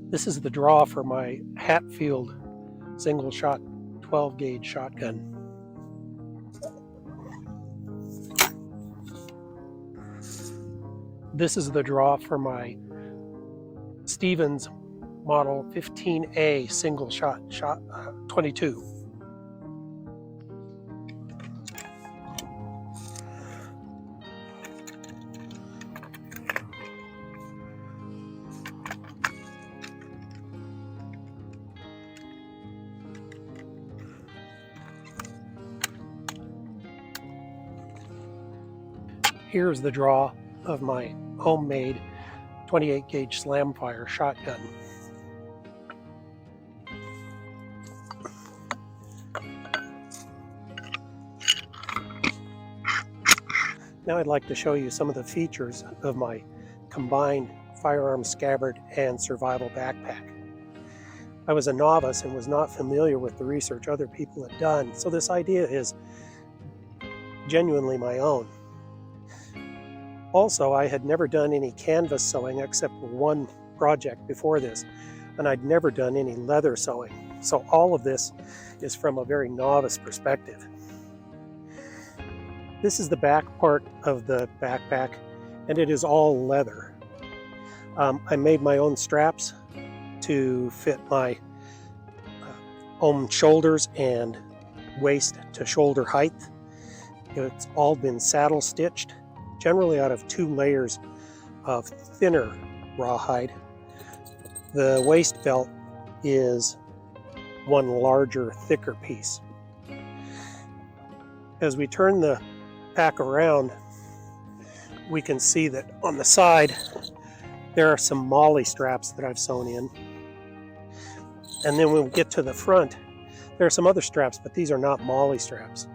This is the draw for my Hatfield single shot 12 gauge shotgun. This is the draw for my Stevens model 15A single shot 22. Here's the draw of my homemade 28 gauge slamfire shotgun. Now I'd like to show you some of the features of my combined firearm scabbard and survival backpack. I was a novice and was not familiar with the research other people had done, so this idea is genuinely my own. Also, I had never done any canvas sewing except for one project before this, and I'd never done any leather sewing. So all of this is from a very novice perspective. This is the back part of the backpack, and it is all leather. I made my own straps to fit my own shoulders and waist to shoulder height. It's all been saddle stitched, generally out of 2 layers of thinner rawhide. The waist belt is one larger, thicker piece. As we turn the pack around, we can see that on the side there are some molly straps that I've sewn in. And then when we get to the front, there are some other straps, but these are not molly straps.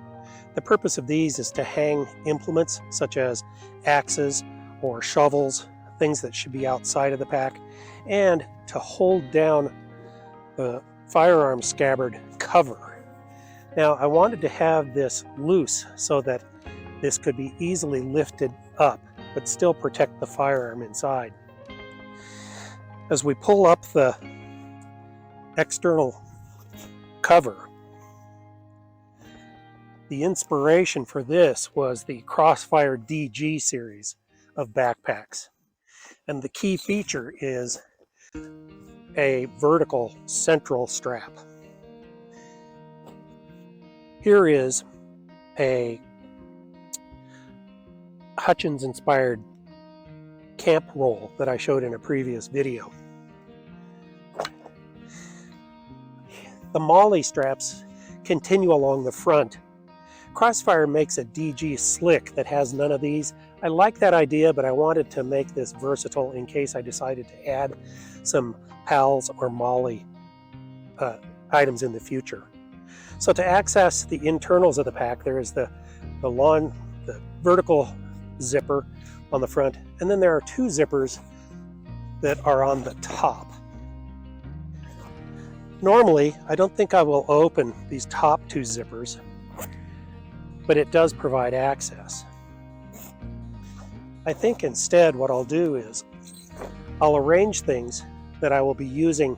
The purpose of these is to hang implements such as axes or shovels, things that should be outside of the pack, and to hold down the firearm scabbard cover. Now, I wanted to have this loose so that this could be easily lifted up, but still protect the firearm inside. As we pull up the external cover, the inspiration for this was the Crossfire DG series of backpacks. And the key feature is a vertical central strap. Here is a Hutchins-inspired camp roll that I showed in a previous video. The molly straps continue along the front. Crossfire makes a DG slick that has none of these. I like that idea, but I wanted to make this versatile in case I decided to add some PALs or molly items in the future. So to access the internals of the pack, there is the vertical zipper on the front, and then there are 2 zippers that are on the top. Normally, I don't think I will open these top 2 zippers, but it does provide access. I think instead what I'll do is I'll arrange things that I will be using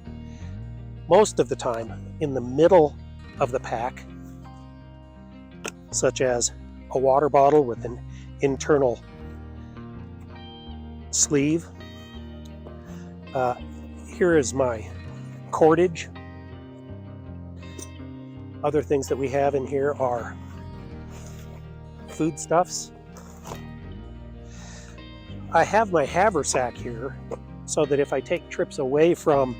most of the time in the middle of the pack, such as a water bottle with an internal sleeve. Here is my cordage. Other things that we have in here are foodstuffs. I have my haversack here so that if I take trips away from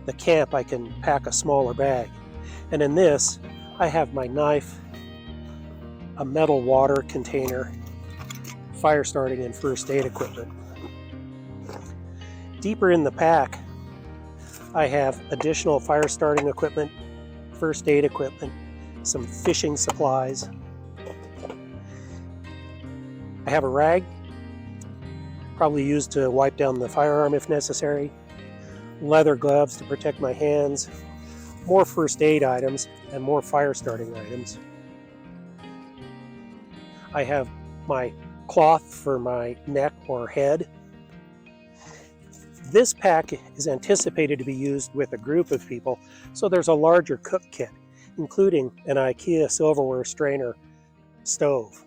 the camp, I can pack a smaller bag. And in this, I have my knife, a metal water container, fire starting and first aid equipment. Deeper in the pack, I have additional fire starting equipment, first aid equipment, some fishing supplies. I have a rag, probably used to wipe down the firearm if necessary, leather gloves to protect my hands, more first aid items, and more fire starting items. I have my cloth for my neck or head. This pack is anticipated to be used with a group of people, so there's a larger cook kit, including an IKEA silverware strainer stove.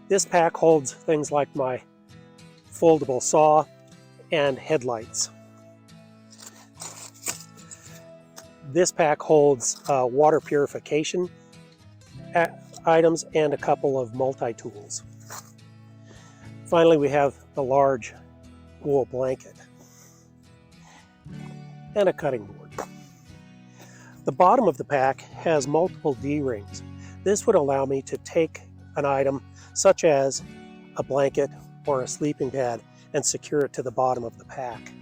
This pack holds things like my foldable saw and headlights. This pack holds water purification items and a couple of multi-tools. Finally, we have the large wool blanket and a cutting board. The bottom of the pack has multiple D-rings. This would allow me to take an item such as a blanket or a sleeping pad and secure it to the bottom of the pack.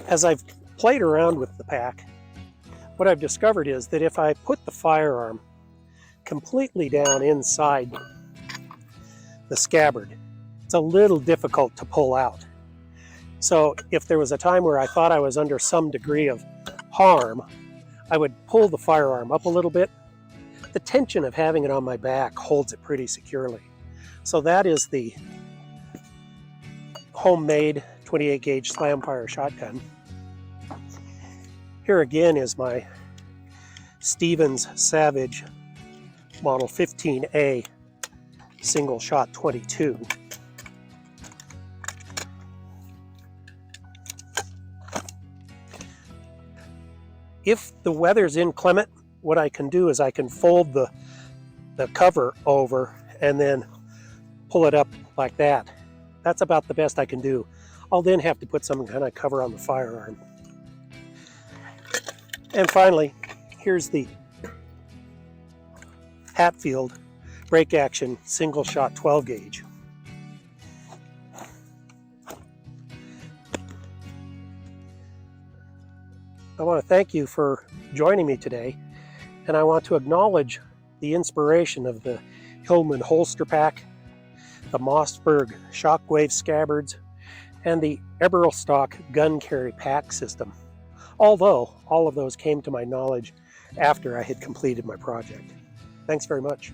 As I've played around with the pack, what I've discovered is that if I put the firearm completely down inside the scabbard, it's a little difficult to pull out. So if there was a time where I thought I was under some degree of harm, I would pull the firearm up a little bit. The tension of having it on my back holds it pretty securely. So that is the homemade 28 gauge slam-fire shotgun. Here again is my Stevens Savage Model 15A single shot 22. If the weather's inclement, what I can do is I can fold the cover over and then pull it up like that. That's about the best I can do. I'll then have to put some kind of cover on the firearm. And finally, here's the Hatfield break action single shot 12 gauge. I want to thank you for joining me today, and I want to acknowledge the inspiration of the Hillman holster pack, the Mossberg Shockwave scabbards, and the Eberlstock gun carry pack system, although all of those came to my knowledge after I had completed my project. Thanks very much.